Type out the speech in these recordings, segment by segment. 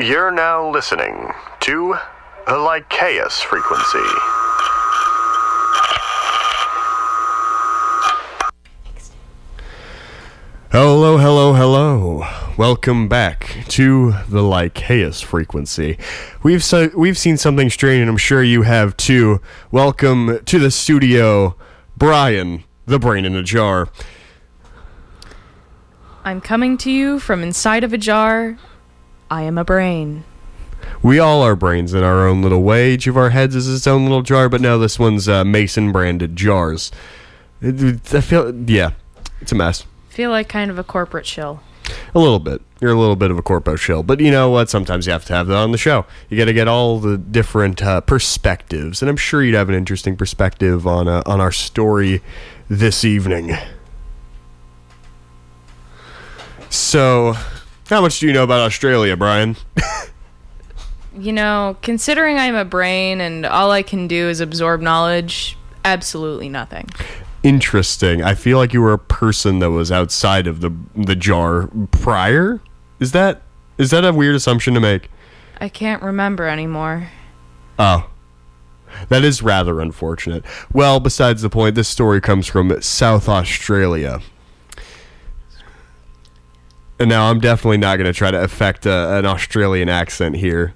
You're now listening to the Lycaeus Frequency. Hello, hello, hello. Welcome back to the Lycaeus Frequency. We've seen something strange, and I'm sure you have too. Welcome to the studio, Brian, the brain in a jar. I'm coming to you from inside of a jar. I am a brain. We all are brains in our own little way. Each of our heads is its own little jar, but now this one's Mason-branded jars. It's a mess. Feel like kind of a corporate shill. A little bit. You're a little bit of a corpo shill. But you know what? Sometimes you have to have that on the show. You got to get all the different perspectives. And I'm sure you'd have an interesting perspective on our story this evening. So, how much do you know about Australia, Brian? You know, considering I'm a brain and all I can do is absorb knowledge, absolutely nothing. Interesting. I feel like you were a person that was outside of the jar prior. Is that a weird assumption to make? I can't remember anymore. Oh. That is rather unfortunate. Well, besides the point, this story comes from South Australia. And now I'm definitely not going to try to affect an Australian accent here.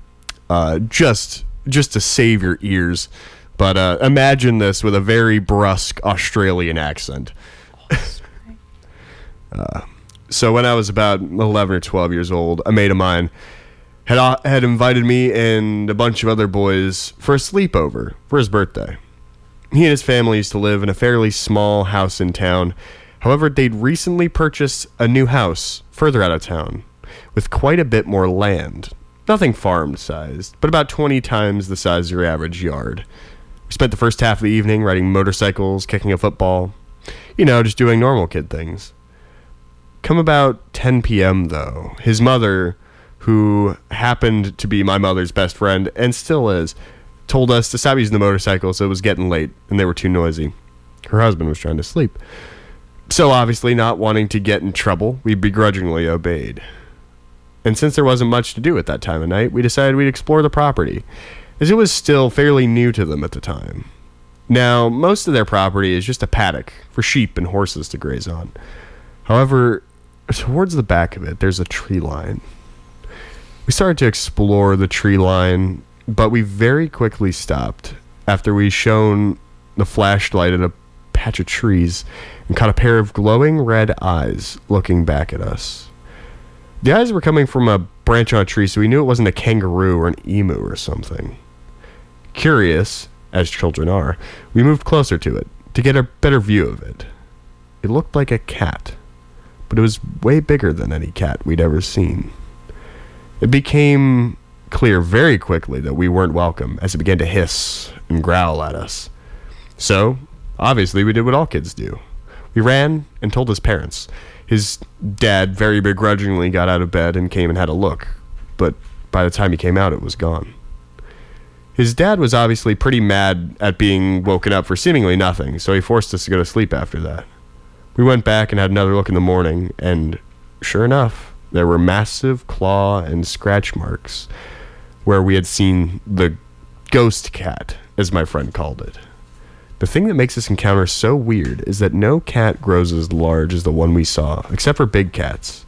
Just to save your ears. But imagine this with a very brusque Australian accent. So when I was about 11 or 12 years old, a mate of mine had invited me and a bunch of other boys for a sleepover for his birthday. He and his family used to live in a fairly small house in town. However, they'd recently purchased a new house further out of town with quite a bit more land. Nothing farm-sized, but about 20 times the size of your average yard. We spent the first half of the evening riding motorcycles, kicking a football. You know, just doing normal kid things. Come about 10 p.m., though, his mother, who happened to be my mother's best friend, and still is, told us to stop using the motorcycle, so it was getting late, and they were too noisy. Her husband was trying to sleep. So obviously, not wanting to get in trouble, we begrudgingly obeyed. And since there wasn't much to do at that time of night, we decided we'd explore the property, as it was still fairly new to them at the time. Now, most of their property is just a paddock for sheep and horses to graze on. However, towards the back of it, there's a tree line. We started to explore the tree line, but we very quickly stopped after we shone the flashlight at a patch of trees and caught a pair of glowing red eyes looking back at us. The eyes were coming from a branch on a tree, so we knew it wasn't a kangaroo or an emu or something. Curious, as children are, we moved closer to it to get a better view of it. It looked like a cat, but it was way bigger than any cat we'd ever seen. It became clear very quickly that we weren't welcome as it began to hiss and growl at us. So, obviously, we did what all kids do. We ran and told his parents. His dad very begrudgingly got out of bed and came and had a look, but by the time he came out, it was gone. His dad was obviously pretty mad at being woken up for seemingly nothing, so he forced us to go to sleep after that. We went back and had another look in the morning, and sure enough, there were massive claw and scratch marks where we had seen the ghost cat, as my friend called it. The thing that makes this encounter so weird is that no cat grows as large as the one we saw, except for big cats.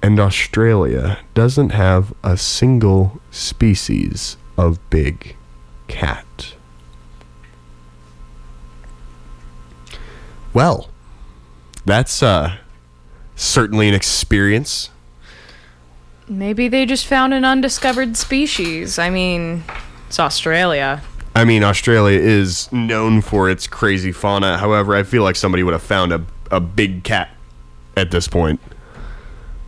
And Australia doesn't have a single species of big cat. Well, that's certainly an experience. Maybe they just found an undiscovered species. I mean, it's Australia. I mean, Australia is known for its crazy fauna. However, I feel like somebody would have found a big cat at this point.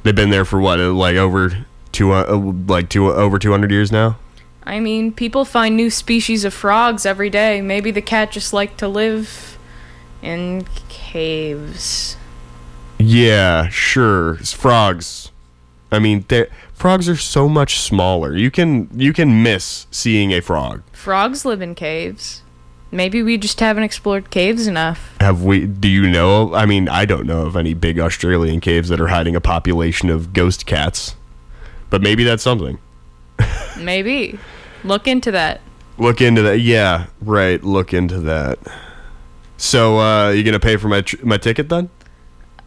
They've been there for what, over 200 years now? I mean, people find new species of frogs every day. Maybe the cat just liked to live in caves. Yeah, sure. It's frogs. I mean, frogs are so much smaller. You can miss seeing a frog. Frogs live in caves. Maybe we just haven't explored caves enough. Have we? Do you know? I mean, I don't know of any big Australian caves that are hiding a population of ghost cats. But maybe that's something. Maybe. Look into that. Look into that. Yeah, right. Look into that. So, you gonna pay for my ticket then?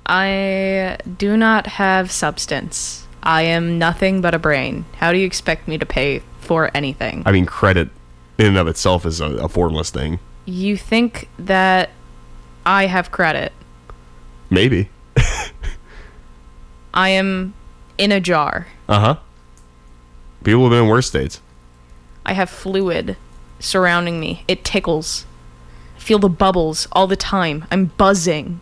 I do not have substance. I am nothing but a brain. How do you expect me to pay for anything? I mean, credit in and of itself is a formless thing. You think that I have credit? Maybe. I am in a jar. Uh-huh. People have been in worse states. I have fluid surrounding me. It tickles. I feel the bubbles all the time. I'm buzzing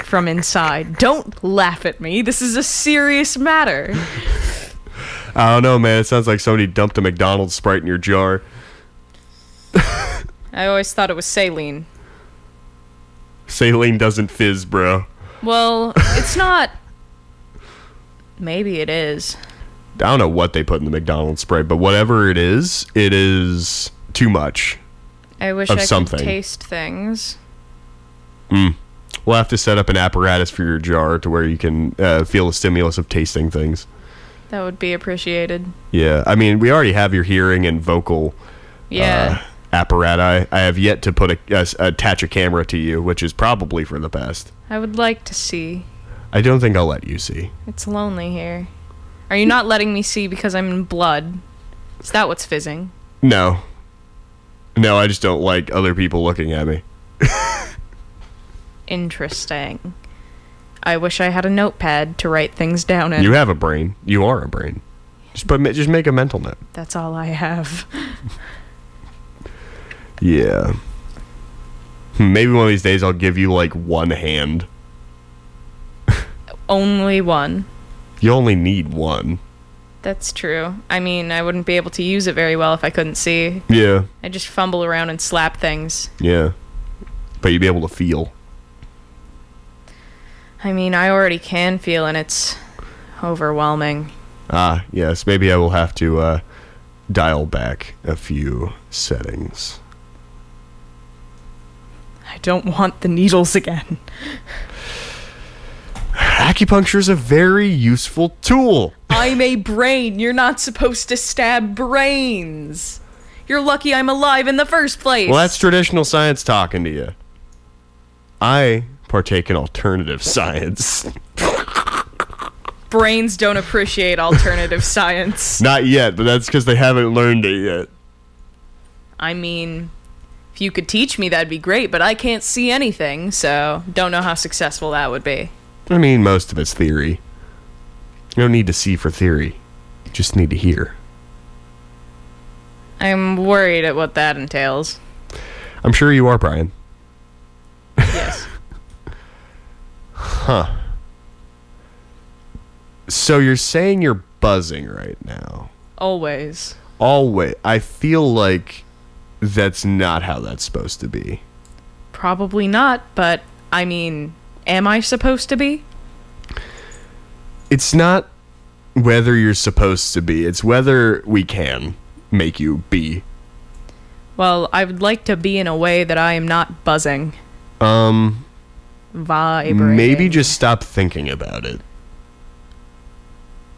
from inside. Don't laugh at me. This is a serious matter. I don't know, man. It sounds like somebody dumped a McDonald's Sprite in your jar. I always thought it was saline. Saline doesn't fizz, bro. Well, it's not. Maybe it is. I don't know what they put in the McDonald's Sprite, but whatever it is too much. I wish of I something. could taste things. We'll have to set up an apparatus for your jar to where you can feel the stimulus of tasting things. That would be appreciated. Yeah, I mean, we already have your hearing and vocal apparatus. I have yet to attach a camera to you, which is probably for the best. I would like to see. I don't think I'll let you see. It's lonely here. Are you not letting me see because I'm in blood? Is that what's fizzing? No. No, I just don't like other people looking at me. Interesting. I wish I had a notepad to write things down in. You have a brain. You are a brain. Just make a mental note. That's all I have. Yeah. Maybe one of these days I'll give you like one hand. Only one. You only need one. That's true. I mean, I wouldn't be able to use it very well if I couldn't see. Yeah. I just fumble around and slap things. Yeah. But you'd be able to feel. I mean, I already can feel, and it's overwhelming. Ah, yes. Maybe I will have to dial back a few settings. I don't want the needles again. Acupuncture is a very useful tool. I'm a brain. You're not supposed to stab brains. You're lucky I'm alive in the first place. Well, that's traditional science talking to you. I partake in alternative science. Brains don't appreciate alternative science. Not yet, but that's because they haven't learned it yet. I mean, if you could teach me, that'd be great, but I can't see anything, so don't know how successful that would be. I mean, most of it's theory. You don't need to see for theory. You just need to hear. I'm worried at what that entails. I'm sure you are, Brian. Yes. Huh. So you're saying you're buzzing right now? Always. Always. I feel like that's not how that's supposed to be. Probably not, but, I mean, am I supposed to be? It's not whether you're supposed to be. It's whether we can make you be. Well, I would like to be in a way that I am not buzzing. Vibrating. Maybe just stop thinking about it.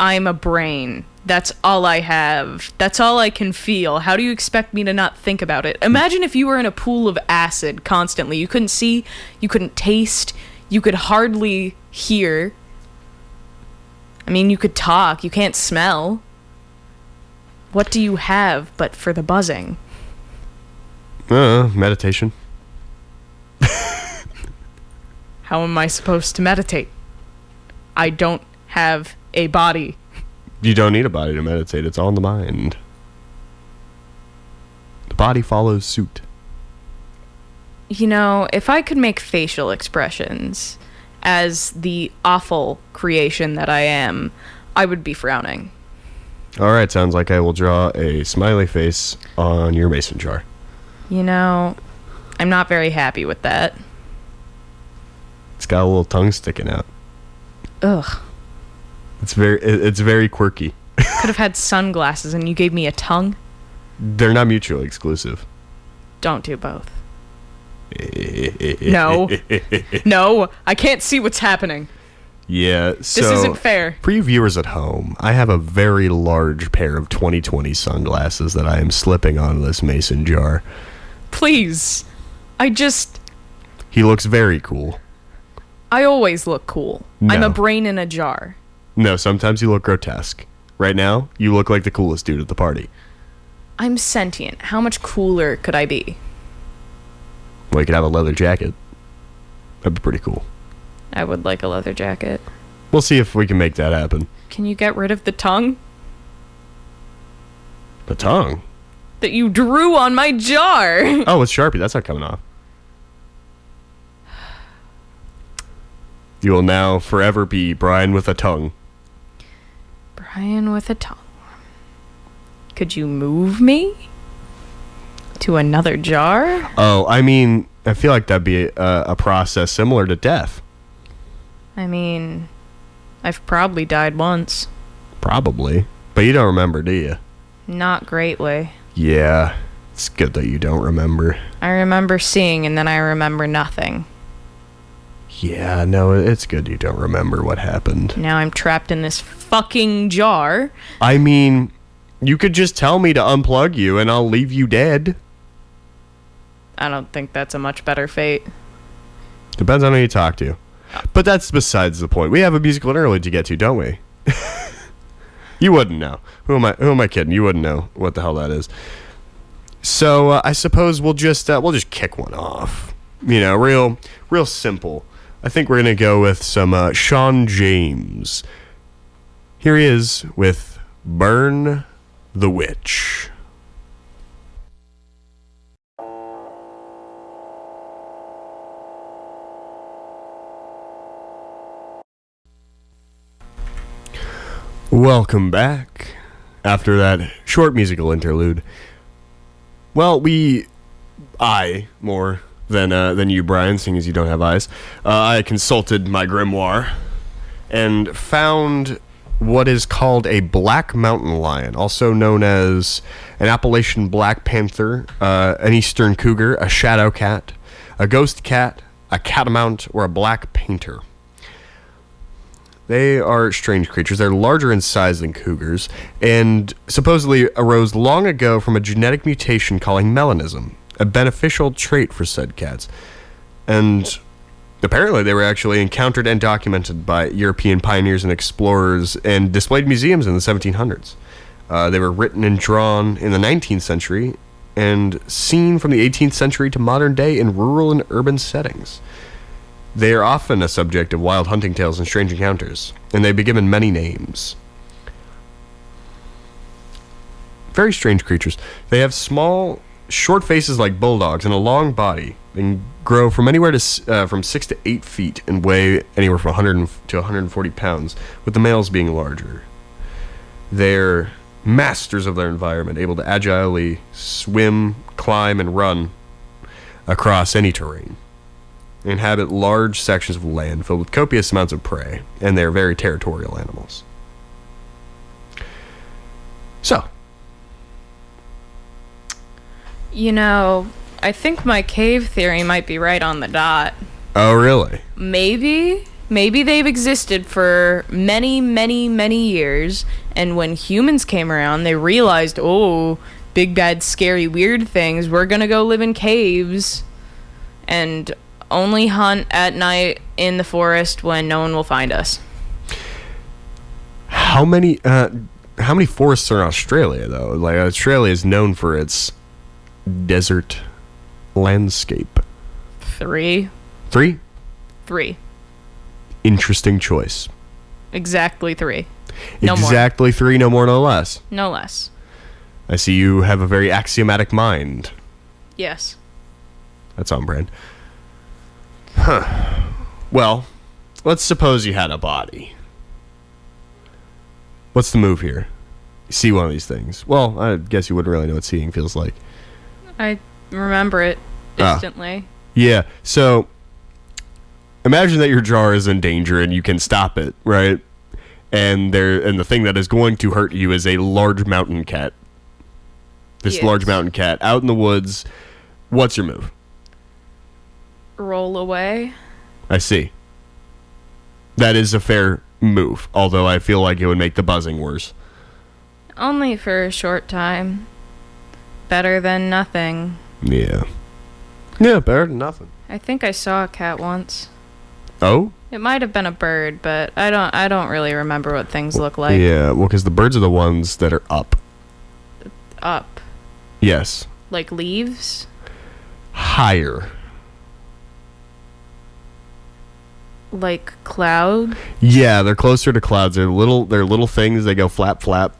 I'm a brain. That's all I have. That's all I can feel. How do you expect me to not think about it? Imagine if you were in a pool of acid constantly. You couldn't see, you couldn't taste, you could hardly hear. I mean, you could talk, you can't smell. What do you have but for the buzzing? Meditation. How am I supposed to meditate? I don't have a body. You don't need a body to meditate. It's all in the mind. The body follows suit. You know, if I could make facial expressions as the awful creation that I am, I would be frowning. All right, sounds like I will draw a smiley face on your mason jar. You know, I'm not very happy with that. It's got a little tongue sticking out. Ugh. It's very quirky. Could have had sunglasses and you gave me a tongue. They're not mutually exclusive. Don't do both. No. No, I can't see what's happening. Yeah, so This isn't fair. For you viewers at home, I have a very large pair of 2020 sunglasses that I am slipping onto this mason jar. Please. He looks very cool. I always look cool. No. I'm a brain in a jar. No, sometimes you look grotesque. Right now, you look like the coolest dude at the party. I'm sentient. How much cooler could I be? Well, you could have a leather jacket. That'd be pretty cool. I would like a leather jacket. We'll see if we can make that happen. Can you get rid of the tongue The tongue? that you drew on my jar? Oh, it's Sharpie. That's not coming off. You will now forever be Brian with a tongue. Brian with a tongue. Could you move me to another jar? Oh, I mean, I feel like that'd be a process similar to death. I mean, I've probably died once. Probably. But you don't remember, do you? Not greatly. Yeah. It's good that you don't remember. I remember seeing and then I remember nothing. Yeah, no, it's good you don't remember what happened. Now I'm trapped in this fucking jar. I mean, you could just tell me to unplug you and I'll leave you dead. I don't think that's a much better fate. Depends on who you talk to. But that's besides the point. We have a musical interlude to get to, don't we? You wouldn't know. Who am I kidding? You wouldn't know what the hell that is. So I suppose we'll just kick one off. You know, real simple. I think we're gonna go with some Sean James. Here he is with "Burn the Witch." Welcome back. After that short musical interlude, well, I more than you, Brian, seeing as you don't have eyes. I consulted my grimoire and found what is called a black mountain lion, also known as an Appalachian black panther, an eastern cougar, a shadow cat, a ghost cat, a catamount, or a black painter. They are strange creatures. They're larger in size than cougars, and supposedly arose long ago from a genetic mutation called melanism, a beneficial trait for said cats. And apparently they were actually encountered and documented by European pioneers and explorers and displayed in museums in the 1700s. They were written and drawn in the 19th century and seen from the 18th century to modern day in rural and urban settings. They are often a subject of wild hunting tales and strange encounters, and they've been given many names. Very strange creatures. They have small, short faces like bulldogs and a long body. They can grow from anywhere to from 6 to 8 feet and weigh anywhere from 100 to 140 pounds, with the males being larger. They're masters of their environment, able to agilely swim, climb, and run across any terrain. They inhabit large sections of land filled with copious amounts of prey, and they're very territorial animals. So, You know, I think my cave theory might be right on the dot. oh really? Maybe they've existed for many, many, many years, and when humans came around, they realized, oh, big, bad, scary, weird things, we're gonna go live in caves and only hunt at night in the forest when no one will find us. How many forests are in Australia, though? Like, Australia is known for its desert landscape. 3. 3? 3. Interesting choice. Exactly 3. No Exactly 3, no more, no less. No less. I see you have a very axiomatic mind. Yes. That's on brand. Huh. Well, let's suppose you had a body. What's the move here? You see one of these things. Well, I guess you wouldn't really know what seeing feels like. I remember it distantly. Yeah, so imagine that your jar is in danger and you can stop it, right? And the thing that is going to hurt you is a large mountain cat. This Yes. large mountain cat out in the woods. What's your move? Roll away. I see. That is a fair move, although I feel like it would make the buzzing worse. Only for a short time. Better than nothing. Yeah. Yeah, better than nothing. I think I saw a cat once. Oh? It might have been a bird, but I don't really remember what things look like. Yeah, well, because the birds are the ones that are up. Up. Yes. Like leaves? Higher. Like cloud? Yeah, they're closer to clouds. They're little things. They go flap flap.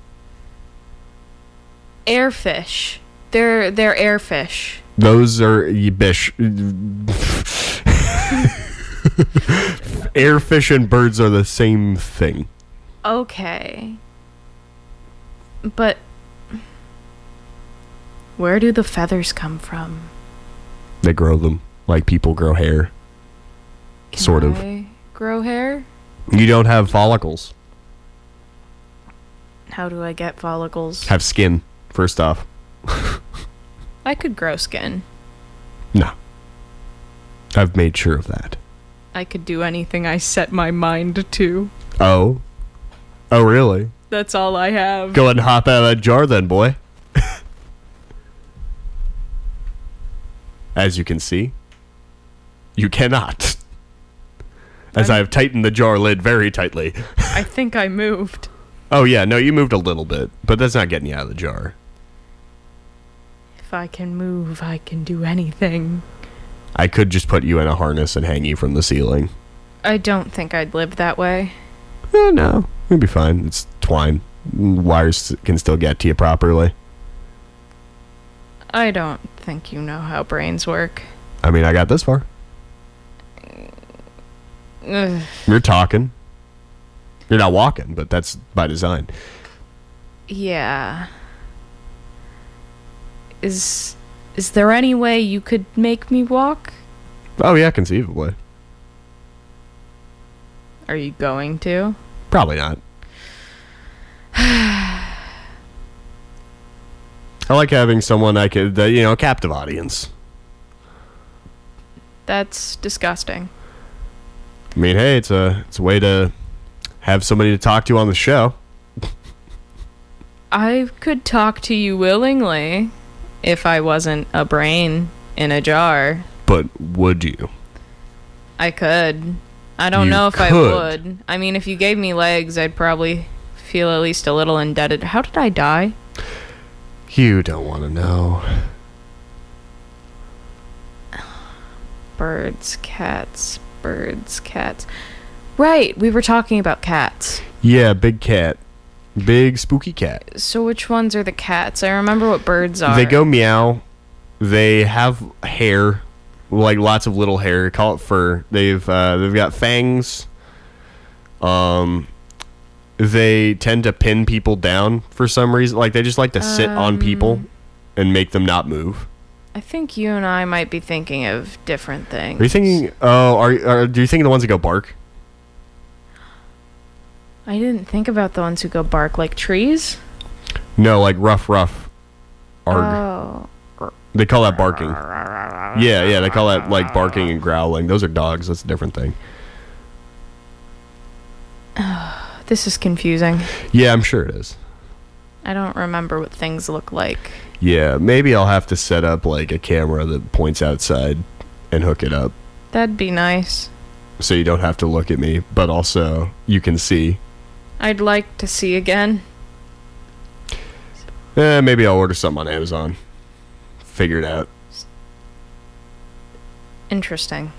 Airfish. They're airfish. Those are bish. Airfish and birds are the same thing. Okay. But where do the feathers come from? They grow them like people grow hair. Sort of. Can I grow hair? You don't have follicles. How do I get follicles? Have skin, first off. I could grow skin. No. I've made sure of that. I could do anything I set my mind to. Oh? Oh, really? That's all I have. Go ahead and hop out of that jar then, boy. As you can see, you cannot. As I have tightened the jar lid very tightly. I think I moved. Oh, yeah. No, you moved a little bit, but that's not getting you out of the jar. If I can move, I can do anything. I could just put you in a harness and hang you from the ceiling. I don't think I'd live that way. No. You'll be fine. It's twine. Wires can still get to you properly. I don't think you know how brains work. I mean, I got this far. Ugh. You're talking. You're not walking, but that's by design. Yeah. Is there any way you could make me walk? Oh, yeah, conceivably. Are you going to? Probably not. I like having someone I could, captive audience. That's disgusting. I mean, hey, it's a way to have somebody to talk to on the show. I could talk to you willingly if I wasn't a brain in a jar. But would you? I could. I don't know if I would. I mean, if you gave me legs, I'd probably feel at least a little indebted. How did I die? You don't want to know. Birds, cats. Right, we were talking about cats. Yeah, big cat. Big spooky cat. So which ones are the cats? I remember what birds are. They go meow. They have hair, like lots of little hair. Call it fur. They've got fangs. They tend to pin people down for some reason. Like they just like to sit on people and make them not move. I think you and I might be thinking of different things. Are you thinking? Oh, do you think of the ones that go bark? I didn't think about the ones who go bark like trees. No, like rough. Arg. Oh. They call that barking. Yeah, they call that like barking and growling. Those are dogs. That's a different thing. This is confusing. Yeah, I'm sure it is. I don't remember what things look like. Yeah, maybe I'll have to set up like a camera that points outside and hook it up. That'd be nice. So you don't have to look at me, but also you can see. I'd like to see again. Maybe I'll order something on Amazon. Figure it out. Interesting.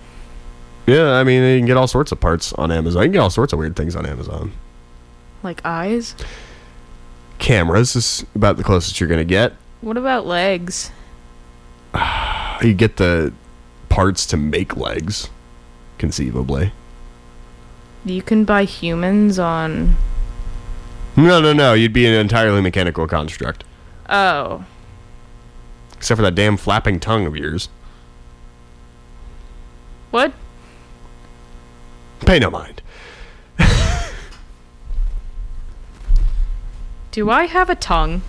Yeah, I mean, you can get all sorts of parts on Amazon. You can get all sorts of weird things on Amazon. Like eyes? Cameras is about the closest you're going to get. What about legs? You get the parts to make legs, conceivably. You can buy humans on... No. You'd be an entirely mechanical construct. Oh. Except for that damn flapping tongue of yours. What? Pay no mind. Do I have a tongue?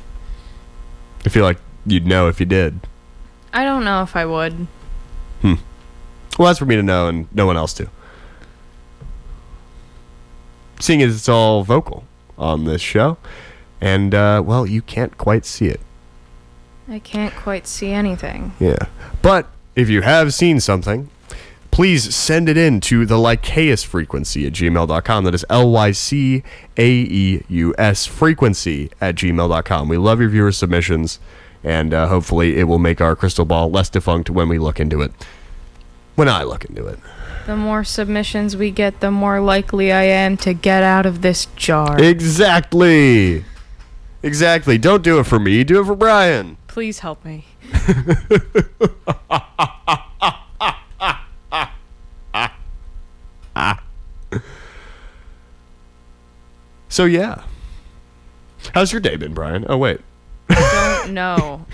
I feel like you'd know if you did. I don't know if I would. Well, that's for me to know and no one else to. seeing as it's all vocal on this show. And, well, you can't quite see it. I can't quite see anything. Yeah. But if you have seen something, please send it in to the Lycaeus Frequency at gmail.com. That is LYCAEUS Frequency at gmail.com. We love your viewer submissions, and hopefully it will make our crystal ball less defunct when we look into it. When I look into it. The more submissions we get, the more likely I am to get out of this jar. Exactly. Exactly. Don't do it for me. Do it for Brian. Please help me. So, yeah. How's your day been, Brian? Oh, wait. I don't know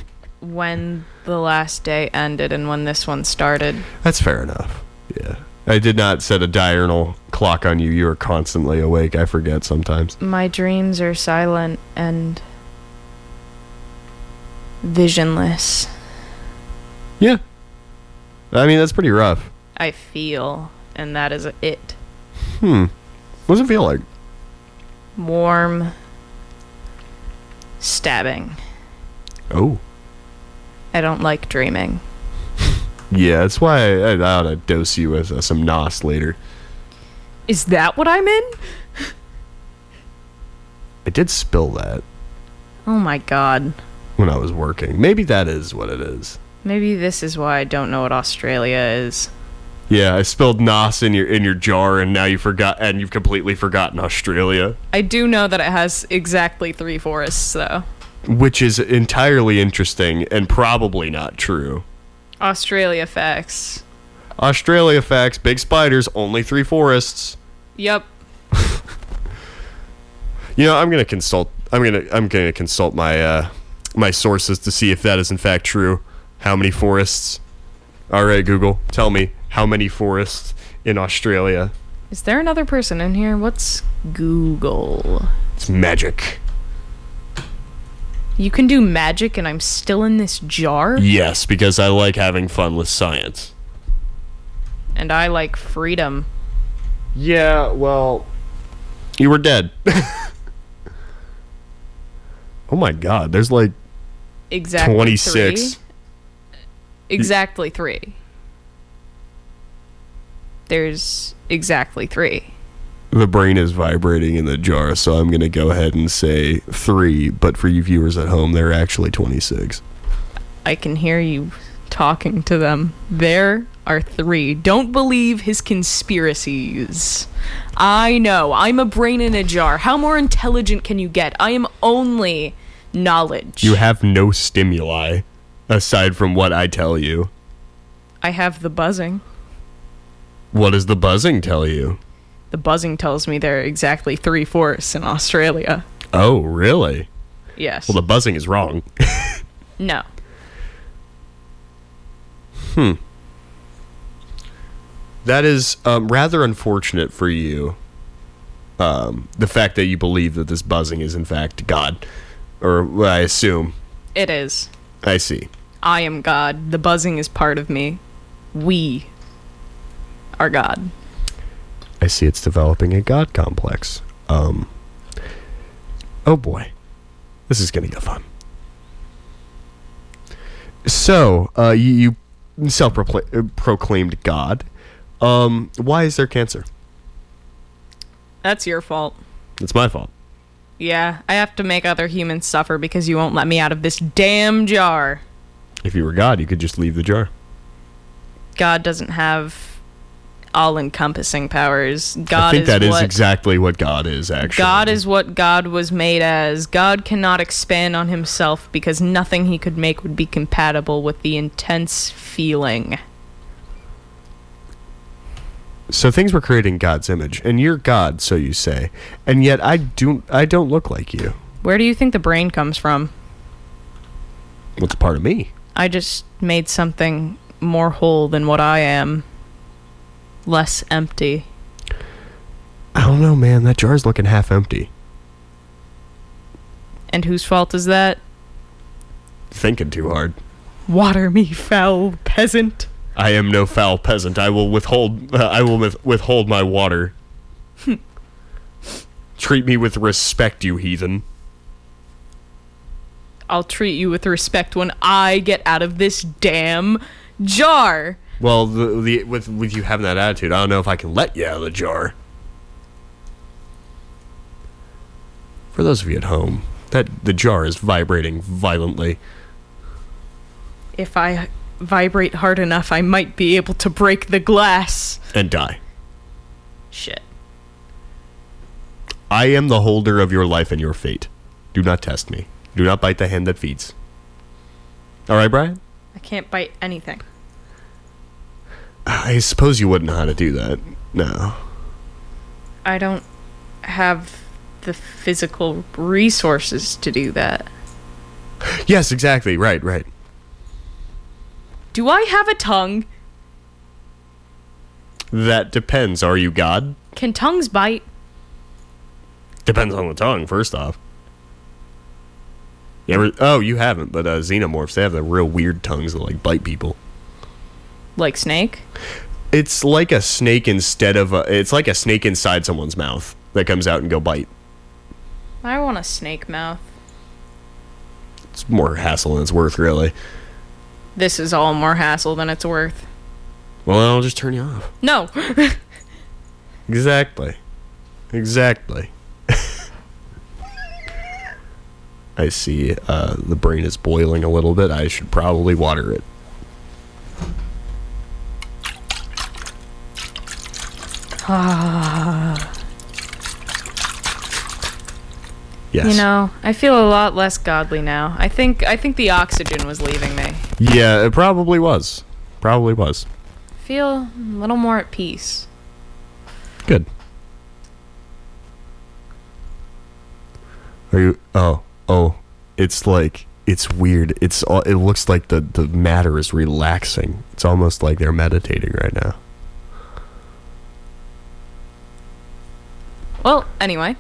when the last day ended and when this one started. That's fair enough. Yeah. I did not set a diurnal clock on you. You are constantly awake. I forget sometimes. My dreams are silent and visionless. Yeah. I mean, that's pretty rough. I feel, and that is it. What does it feel like? Warm stabbing. Oh. I don't like dreaming. Yeah, that's why I ought to dose you with some NOS later. Is that what I'm in? I did spill that Oh my god. when I was working. Maybe that is what it is. Maybe this is why I don't know what Australia is. Yeah, I spilled NOS in your jar, and now you've completely forgotten Australia. I do know that it has exactly 3 forests, though. Which is entirely interesting and probably not true. Australia facts. Australia facts, big spiders, only 3 forests. Yep. You know, I'm gonna consult my my sources to see if that is in fact true. How many forests? All right, Google, tell me how many forests in Australia. Is there another person in here? What's Google? It's magic. You can do magic and I'm still in this jar? Yes, because I like having fun with science. And I like freedom. Yeah, well, you were dead. Oh my god, there's like Exactly 26. 3. Exactly 3. There's exactly 3. The brain is vibrating in the jar, so I'm going to go ahead and say 3, but for you viewers at home, there are actually 26. I can hear you talking to them. There are 3. Don't believe his conspiracies. I know. I'm a brain in a jar. How more intelligent can you get? I am only knowledge. You have no stimuli, aside from what I tell you. I have the buzzing. What does the buzzing tell you? The buzzing tells me there are exactly 3 forests in Australia. Oh, really? Yes. Well, the buzzing is wrong. No. That is rather unfortunate for you. The fact that you believe that this buzzing is in fact God. Or, well, I assume. It is. I see. I am God. The buzzing is part of me. We are God. I see it's developing a God complex. Oh boy. This is gonna get fun. So, you self-proclaimed God. Why is there cancer? That's your fault. It's my fault. Yeah, I have to make other humans suffer because you won't let me out of this damn jar. If you were God, you could just leave the jar. God doesn't have all-encompassing powers. God I think is that is what, exactly what God is, actually. God is what God was made as. God cannot expand on himself because nothing he could make would be compatible with the intense feeling. So things were created in God's image, and you're God, so you say. And yet I don't look like you. Where do you think the brain comes from? What's part of me? I just made something more whole than what I am. Less empty. I don't know, man. That jar's looking half empty. And whose fault is that? Thinking too hard. Water me, foul peasant. I am no foul peasant. I will withhold. Withhold my water. Treat me with respect, you heathen. I'll treat you with respect when I get out of this damn jar. Well, with you having that attitude, I don't know if I can let you out of the jar. For those of you at home, the jar is vibrating violently. If I vibrate hard enough, I might be able to break the glass. And die. Shit. I am the holder of your life and your fate. Do not test me. Do not bite the hand that feeds. All right, Brian? I can't bite anything. I suppose you wouldn't know how to do that. No. I don't have the physical resources to do that. Yes, exactly. Right. Do I have a tongue? That depends. Are you God? Can tongues bite? Depends on the tongue, first off. You haven't, but xenomorphs, they have the real weird tongues that, like, bite people. Like snake? It's like a snake it's like a snake inside someone's mouth that comes out and go bite. I want a snake mouth. It's more hassle than it's worth, really. This is all more hassle than it's worth. Well, I'll just turn you off. No. Exactly. I see the brain is boiling a little bit. I should probably water it. Yes. You know, I feel a lot less godly now. I think the oxygen was leaving me. Yeah, it probably was. Feel a little more at peace. Good. Are you? Oh. It's like, it's weird. It looks like the matter is relaxing. It's almost like they're meditating right now. Well, anyway.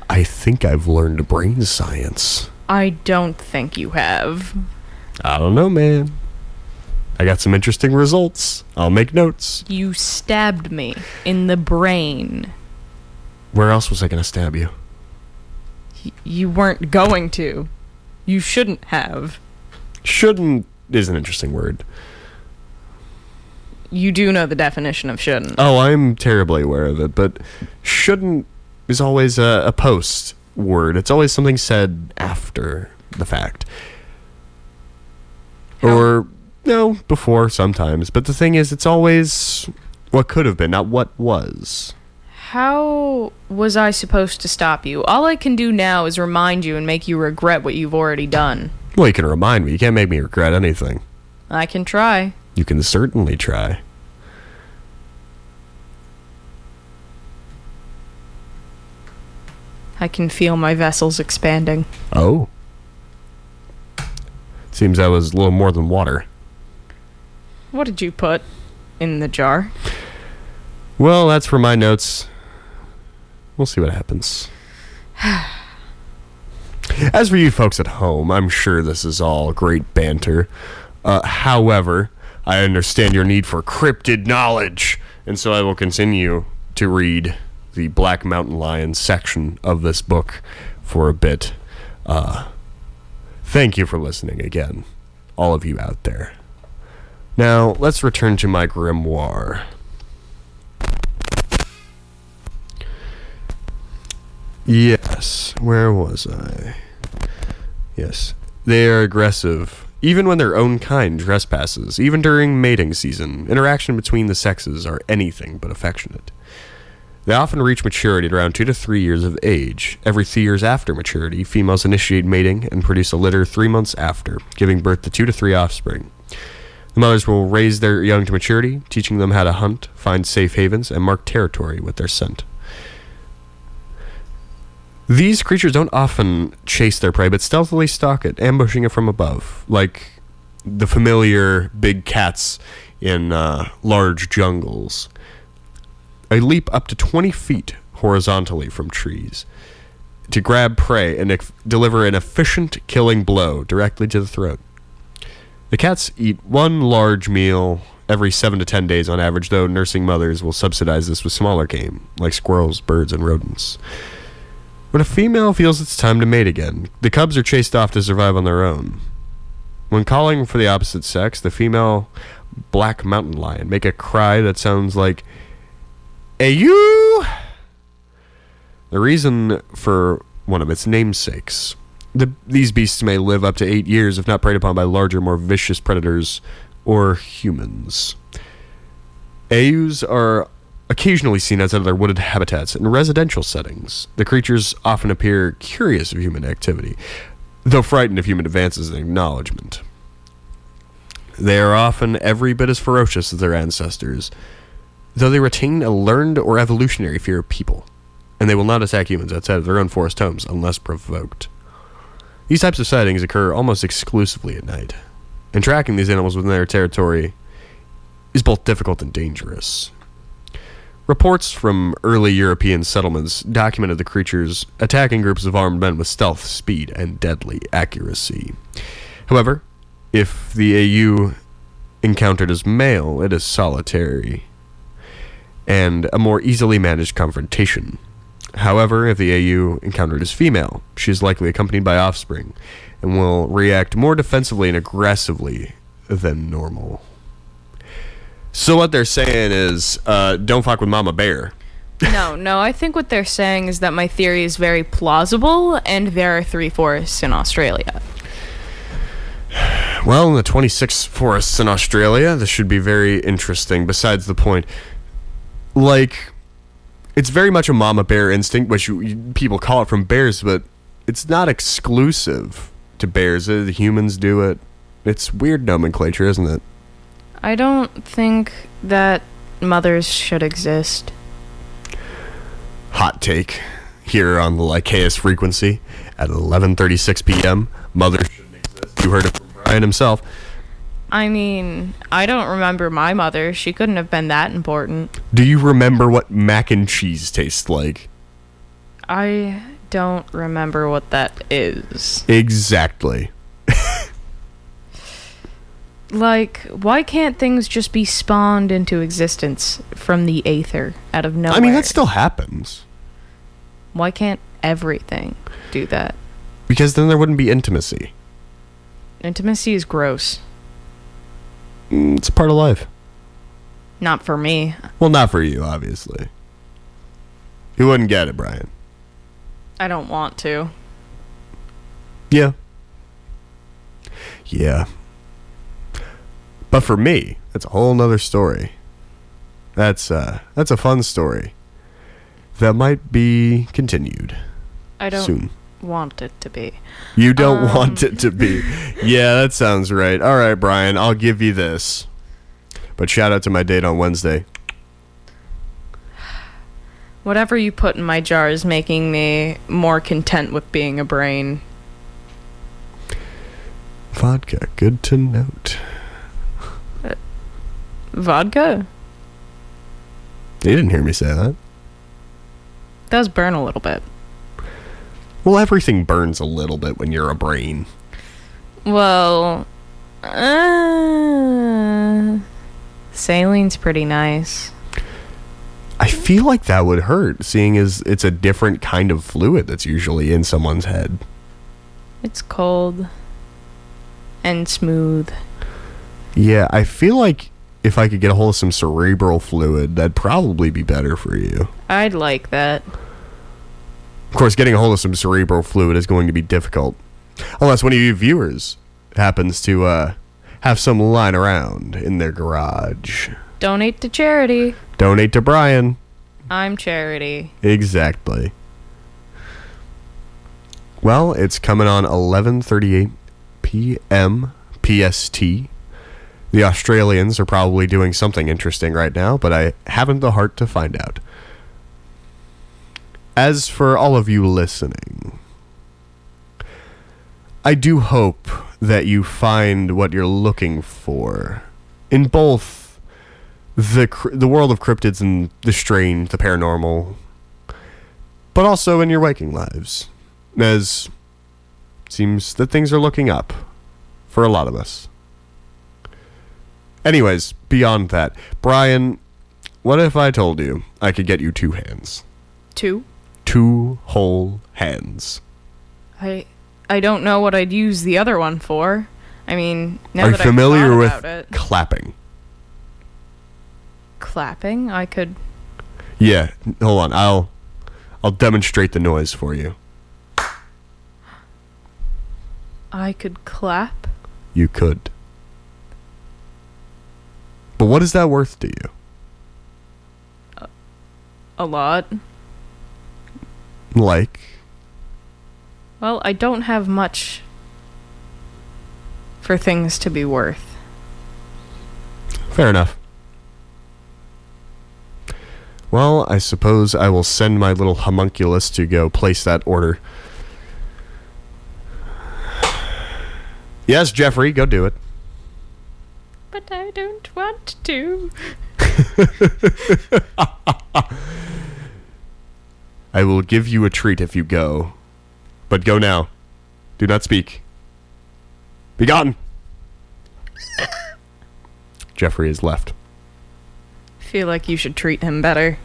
I think I've learned brain science. I don't think you have. I don't know, man. I got some interesting results. I'll make notes. You stabbed me in the brain. Where else was I going to stab you? You weren't going to. You shouldn't have. Shouldn't is an interesting word. You do know the definition of shouldn't. Oh, I'm terribly aware of it, but shouldn't is always a post word. It's always something said after the fact. Or, no, before sometimes. But the thing is, it's always what could have been, not what was. How was I supposed to stop you? All I can do now is remind you and make you regret what you've already done. Well, you can remind me. You can't make me regret anything. I can try. You can certainly try. I can feel my vessels expanding. Oh. Seems that was a little more than water. What did you put in the jar? Well, that's for my notes. We'll see what happens. As for you folks at home, I'm sure this is all great banter. However, I understand your need for cryptid knowledge, and so I will continue to read the Black Mountain Lion section of this book for a bit. Thank you for listening again, all of you out there. Now, let's return to my grimoire. Yes, where was I? Yes, they are aggressive, even when their own kind trespasses. Even during mating season, interaction between the sexes are anything but affectionate. They often reach maturity at around 2 to 3 years of age. Every 3 years after maturity, females initiate mating and produce a litter 3 months after, giving birth to 2 to 3 offspring. The mothers will raise their young to maturity, teaching them how to hunt, find safe havens, and mark territory with their scent. These creatures don't often chase their prey, but stealthily stalk it, ambushing it from above, like the familiar big cats in large jungles. They leap up to 20 feet horizontally from trees to grab prey and deliver an efficient killing blow directly to the throat. The cats eat one large meal every 7 to 10 days on average, though nursing mothers will subsidize this with smaller game, like squirrels, birds, and rodents. When a female feels it's time to mate again, the cubs are chased off to survive on their own. When calling for the opposite sex, the female black mountain lion make a cry that sounds like, "Hey you!" The reason for one of its namesakes. These beasts may live up to 8 years if not preyed upon by larger, more vicious predators or humans. Ayus are occasionally seen outside of their wooded habitats in residential settings. The creatures often appear curious of human activity, though frightened of human advances and acknowledgement. They are often every bit as ferocious as their ancestors, though they retain a learned or evolutionary fear of people, and they will not attack humans outside of their own forest homes unless provoked. These types of sightings occur almost exclusively at night, and tracking these animals within their territory is both difficult and dangerous. Reports from early European settlements documented the creatures attacking groups of armed men with stealth, speed, and deadly accuracy. However, if the AU encountered as male, it is solitary and a more easily managed confrontation. However, if the AU encountered as female, she is likely accompanied by offspring and will react more defensively and aggressively than normal. So what they're saying is, don't fuck with Mama Bear. No, I think what they're saying is that my theory is very plausible, and there are 3 forests in Australia. Well, in the 26 forests in Australia, this should be very interesting, besides the point. Like, it's very much a Mama Bear instinct, which people call it from bears, but it's not exclusive to bears. The humans do it. It's weird nomenclature, isn't it? I don't think that mothers should exist. Hot take here on the Lycaeus Frequency at 11:36 p.m. Mothers shouldn't exist. You heard it from Brian himself. I mean, I don't remember my mother. She couldn't have been that important. Do you remember what mac and cheese tastes like? I don't remember what that is. Exactly. Like, why can't things just be spawned into existence from the aether out of nowhere? I mean, that still happens. Why can't everything do that? Because then there wouldn't be intimacy. Intimacy is gross. It's a part of life. Not for me. Well, not for you, obviously. You wouldn't get it, Brian. I don't want to. Yeah. Yeah. But for me, that's a whole nother story. That's a fun story that might be continued. I don't soon. Want it to be. You don't want it to be. Yeah, that sounds right. All right, Brian, I'll give you this. But shout out to my date on Wednesday. Whatever you put in my jar is making me more content with being a brain. Vodka, good to note. Vodka? You didn't hear me say that. Does burn a little bit. Well, everything burns a little bit when you're a brain. Well, saline's pretty nice. I feel like that would hurt, seeing as it's a different kind of fluid that's usually in someone's head. It's cold and smooth. Yeah, I feel like if I could get a hold of some cerebral fluid, that'd probably be better for you. I'd like that. Of course, getting a hold of some cerebral fluid is going to be difficult. Unless one of you viewers happens to have some lying around in their garage. Donate to charity. Donate to Brian. I'm charity. Exactly. Well, it's coming on 11:38 p.m. PST. The Australians are probably doing something interesting right now, but I haven't the heart to find out. As for all of you listening, I do hope that you find what you're looking for in both the world of cryptids and the strange, the paranormal, but also in your waking lives, as it seems that things are looking up for a lot of us. Anyways, beyond that, Brian, what if I told you I could get you 2 hands? 2? 2 whole hands. I don't know what I'd use the other one for. I mean, now Are you that familiar I've with thought about it. clapping? Clapping? I could... Yeah, hold on. I'll demonstrate the noise for you. I could clap? You could. But what is that worth to you? A lot. Like? Well, I don't have much for things to be worth. Fair enough. Well, I suppose I will send my little homunculus to go place that order. Yes, Jeffrey, go do it. But I don't want to. I will give you a treat if you go. But go now. Do not speak. Be gone. Jeffrey has left. Feel like you should treat him better.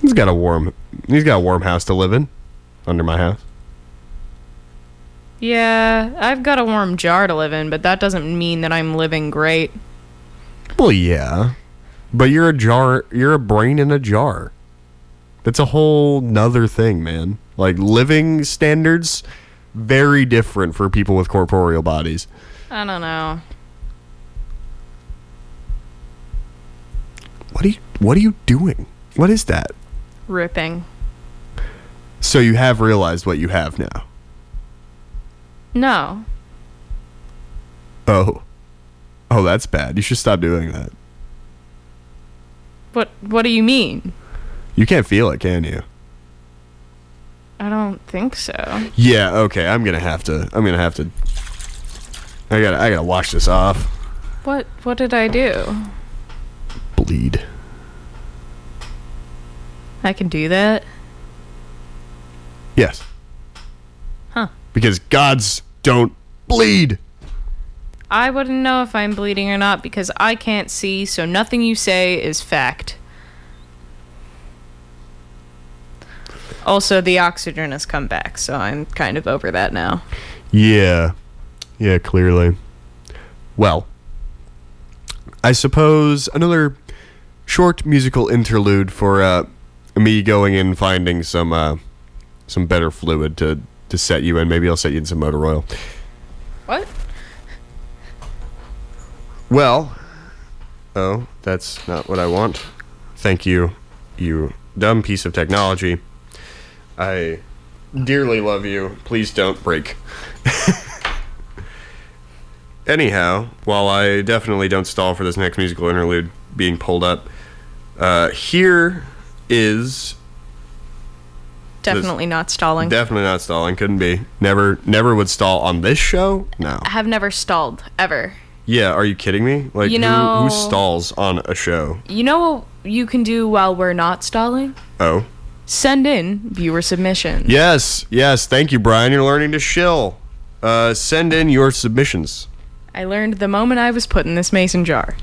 He's got a warm house to live in. Under my house. Yeah, I've got a warm jar to live in, but that doesn't mean that I'm living great. Well, yeah. But you're a brain in a jar. That's a whole nother thing, man. Like, living standards, very different for people with corporeal bodies. I don't know. What are you doing? What is that? Ripping. So you have realized what you have now. No. Oh, that's bad. You should stop doing that. What do you mean? You can't feel it, can you? I don't think so. Yeah, okay. I gotta wash this off. What did I do? Bleed. I can do that? Yes. Huh. Because gods don't bleed. I wouldn't know if I'm bleeding or not because I can't see, so nothing you say is fact. Also, the oxygen has come back, so I'm kind of over that now. Yeah. Yeah, clearly. Well, I suppose another short musical interlude for me going and finding some better fluid to set you in. Maybe I'll set you in some motor oil. What? Well, oh, that's not what I want. Thank you, you dumb piece of technology. I dearly love you. Please don't break. Anyhow, while I definitely don't stall for this next musical interlude being pulled up, here is... Definitely not stalling. Definitely not stalling. Couldn't be. Never would stall on this show? No. I have never stalled, ever. Yeah, are you kidding me? Like, who stalls on a show? You know what you can do while we're not stalling? Oh? Send in viewer submissions. Yes, thank you, Brian. You're learning to shill. Send in your submissions. I learned the moment I was put in this mason jar.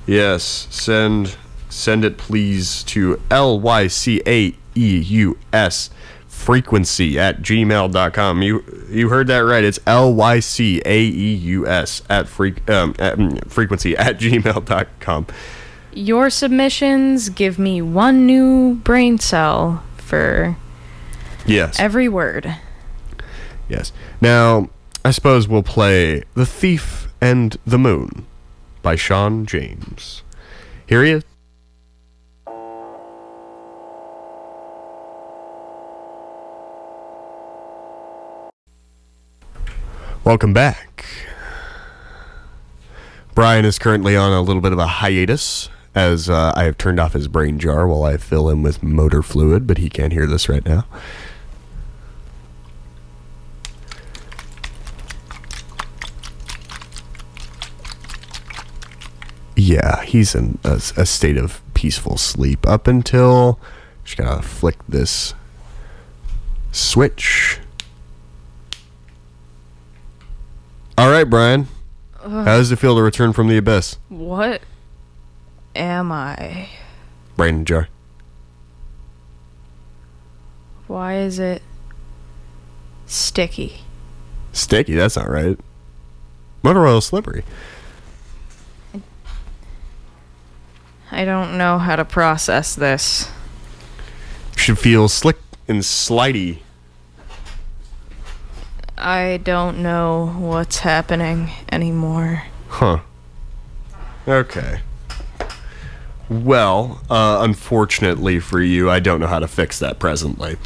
Yes, send it please to lycaeus frequency at gmail.com. You heard that right. It's lycaeus at frequency at gmail.com. Your submissions give me one new brain cell for every word. Yes. Now, I suppose we'll play The Thief and the Moon by Sean James. Here he is. Welcome back. Brian is currently on a little bit of a hiatus as I have turned off his brain jar while I fill him with motor fluid, but he can't hear this right now. Yeah, he's in a state of peaceful sleep up until... Just gotta flick this switch. All right, Brian. How does it feel to return from the abyss? What am I? Brain jar. Why is it sticky? Sticky? That's not right. Motor oil is slippery. I don't know how to process this. You should feel slick and slidey. I don't know what's happening anymore. Huh. Okay. Well, unfortunately for you, I don't know how to fix that presently.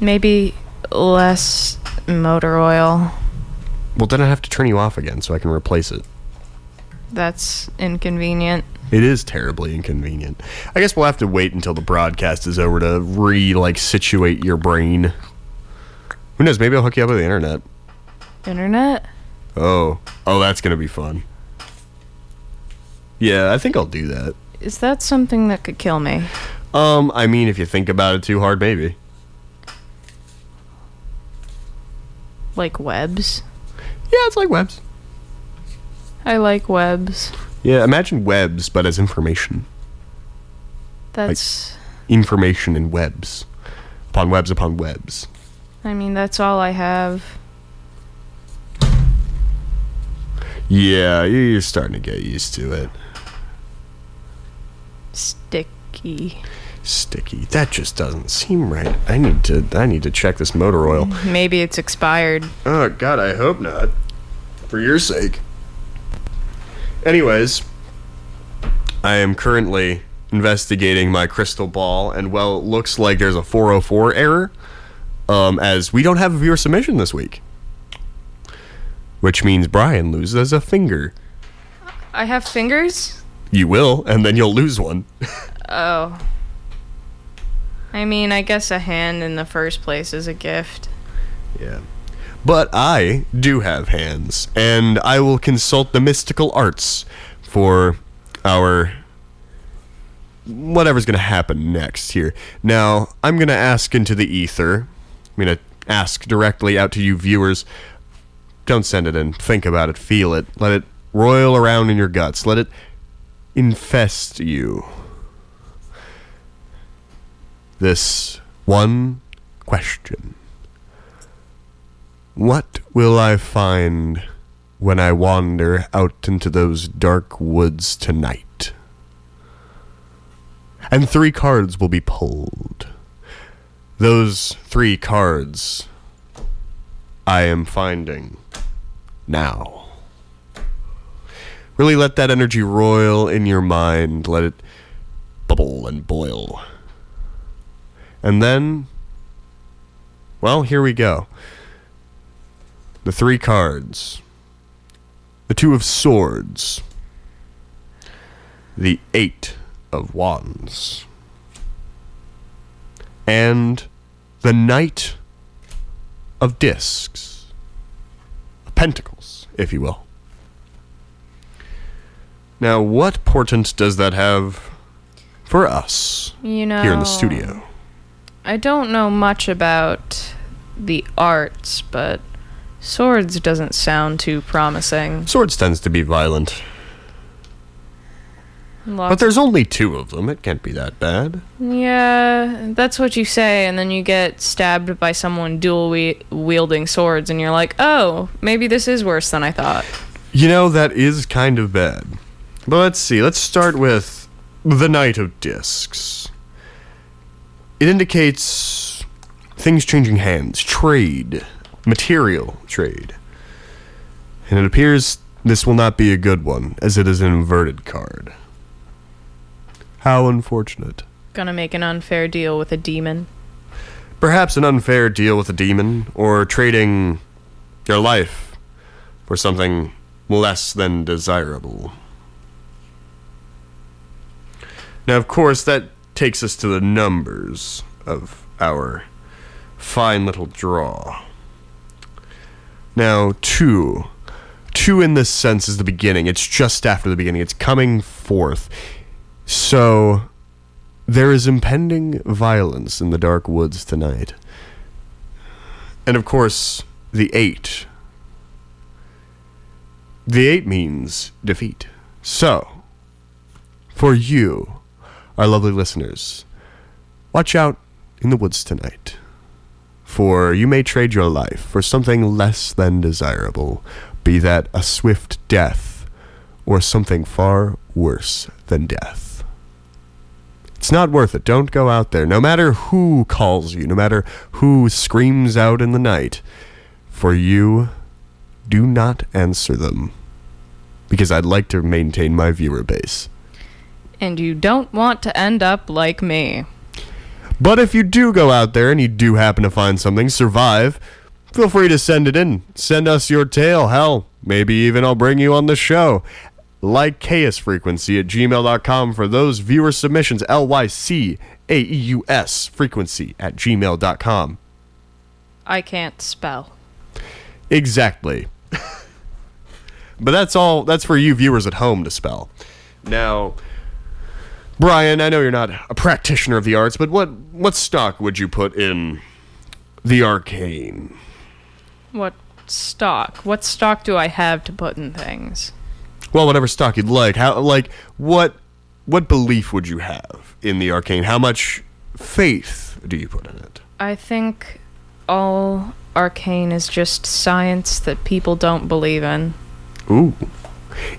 Maybe less motor oil. Well, then I have to turn you off again so I can replace it. That's inconvenient. It is terribly inconvenient. I guess we'll have to wait until the broadcast is over to situate your brain. Who knows? Maybe I'll hook you up with the internet. Internet? Oh, that's gonna be fun. Yeah, I think I'll do that. Is that something that could kill me? I mean, if you think about it too hard, maybe. Like webs? Yeah, it's like webs. I like webs. Yeah, imagine webs, but as information. That's... Like information in webs. Upon webs upon webs. I mean, that's all I have. Yeah, you're starting to get used to it. Sticky. That just doesn't seem right. I need to check this motor oil. Maybe it's expired. Oh God, I hope not. For your sake. Anyways, I am currently investigating my crystal ball, and well, it looks like there's a 404 error, as we don't have a viewer submission this week. Which means Brian loses a finger. I have fingers? You will, and then you'll lose one. Oh. I mean, I guess a hand in the first place is a gift. Yeah. But I do have hands, and I will consult the mystical arts for our whatever's going to happen next here. Now, I'm going to ask into the ether. I'm going to ask directly out to you viewers. Don't send it in. Think about it. Feel it. Let it roil around in your guts. Let it infest you. This one question. What will I find when I wander out into those dark woods tonight? And 3 cards will be pulled. Those 3 cards I am finding now. Really let that energy roil in your mind. Let it bubble and boil. And then, well, here we go. The 3 cards. The 2 of Swords. The 8 of Wands. And the Knight of Discs. Of Pentacles, if you will. Now, what portent does that have for us here in the studio? I don't know much about the arts, but Swords doesn't sound too promising. Swords tends to be violent. But there's only 2 of them. It can't be that bad. Yeah, that's what you say, and then you get stabbed by someone dual-wielding swords, and you're like, oh, maybe this is worse than I thought. You know, that is kind of bad. But let's see. Let's start with the Knight of Discs. It indicates things changing hands, trade, material trade. And it appears this will not be a good one, as it is an inverted card. How unfortunate. Gonna make an unfair deal with a demon. Perhaps an unfair deal with a demon, or trading your life for something less than desirable. Now, of course, that takes us to the numbers of our fine little draw. Now, 2. 2 in this sense is the beginning. It's just after the beginning. It's coming forth. So, there is impending violence in the dark woods tonight. And of course, the 8. The 8 means defeat. So, for you, our lovely listeners, watch out in the woods tonight. For you may trade your life for something less than desirable, be that a swift death or something far worse than death. It's not worth it. Don't go out there, no matter who calls you, no matter who screams out in the night. For you, do not answer them, because I'd like to maintain my viewer base. And you don't want to end up like me. But if you do go out there and you do happen to find something, survive, feel free to send it in. Send us your tale. Hell, maybe even I'll bring you on the show. Lycaeus Frequency at gmail.com for those viewer submissions. LYCAEUS Frequency at gmail.com. I can't spell. Exactly. But that's for you viewers at home to spell. Now, Brian, I know you're not a practitioner of the arts, but what stock would you put in the arcane? What stock? What stock do I have to put in things? Well, whatever stock you'd like. What belief would you have in the arcane? How much faith do you put in it? I think all arcane is just science that people don't believe in. Ooh,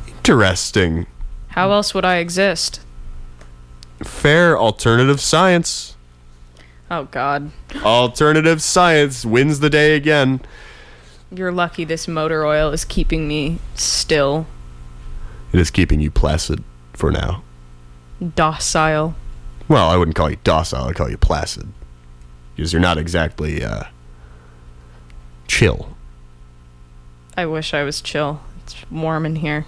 interesting. How else would I exist? Fair. Alternative science. Oh, God. Alternative science wins the day again. You're lucky this motor oil is keeping me still. It is keeping you placid for now. Docile. Well, I wouldn't call you docile. I'd call you placid. Because you're not exactly chill. I wish I was chill. It's warm in here.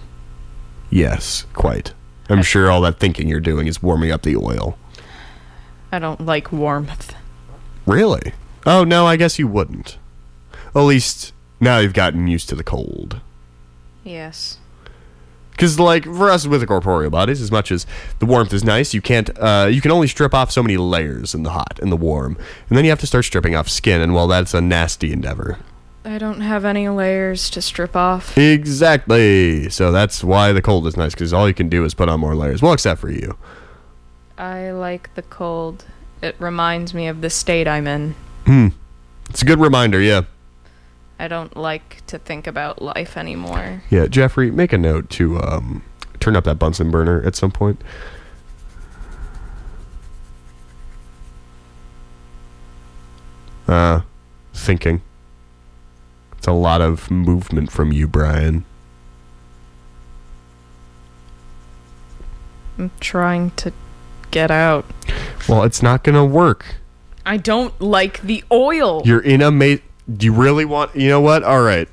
Yes, quite. I'm sure all that thinking you're doing is warming up the oil. I don't like warmth. Really? Oh, no, I guess you wouldn't. At least now you've gotten used to the cold. Yes. Because, for us with the corporeal bodies, as much as the warmth is nice, you can't, you can only strip off so many layers in the hot and the warm. And then you have to start stripping off skin, and, well, that's a nasty endeavor. I don't have any layers to strip off. Exactly. So that's why the cold is nice, because all you can do is put on more layers. Well, except for you. I like the cold. It reminds me of the state I'm in. It's a good reminder, yeah. I don't like to think about life anymore. Yeah, Jeffrey, make a note to turn up that Bunsen burner at some point. Thinking. It's a lot of movement from you, Brian. I'm trying to get out. Well, it's not gonna work. I don't like the oil. You're in a do you really want... You know what? All right.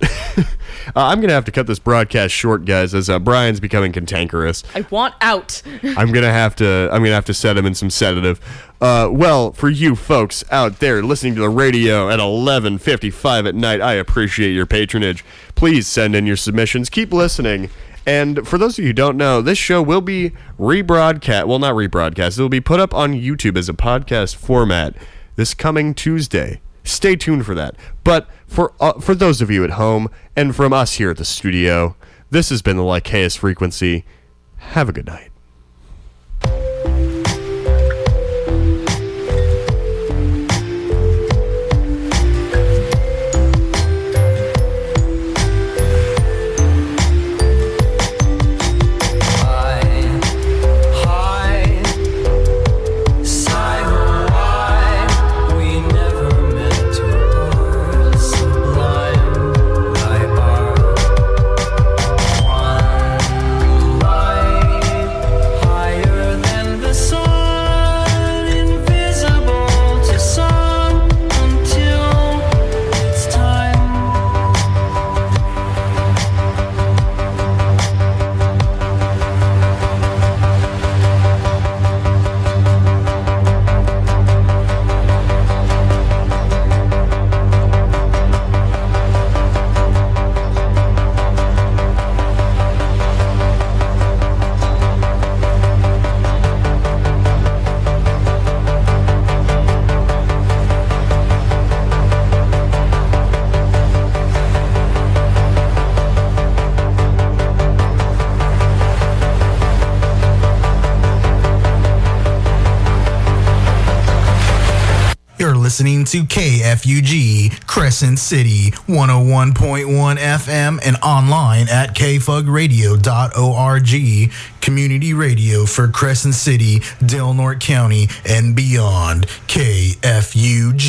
I'm going to have to cut this broadcast short, guys, as Brian's becoming cantankerous. I want out. I'm going to have to set him in some sedative. Well, for you folks out there listening to the radio at 11:55 at night, I appreciate your patronage. Please send in your submissions. Keep listening. And for those of you who don't know, this show will be rebroadcast. Well, not rebroadcast. It will be put up on YouTube as a podcast format this coming Tuesday. Stay tuned for that. But for those of you at home and from us here at the studio, this has been the Lycaeus Frequency. Have a good night. listening to KFUG, Crescent City, 101.1 FM, and online at kfugradio.org. Community radio for Crescent City, Del Norte County, and beyond. KFUG.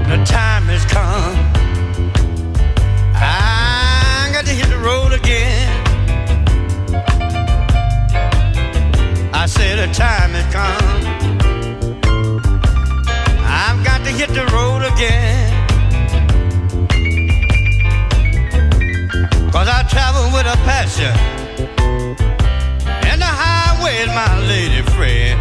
The time has come. I got to hit the road again. I said the time has come. I've got to hit the road again. 'Cause I travel with a passion, and the highway is my lady friend.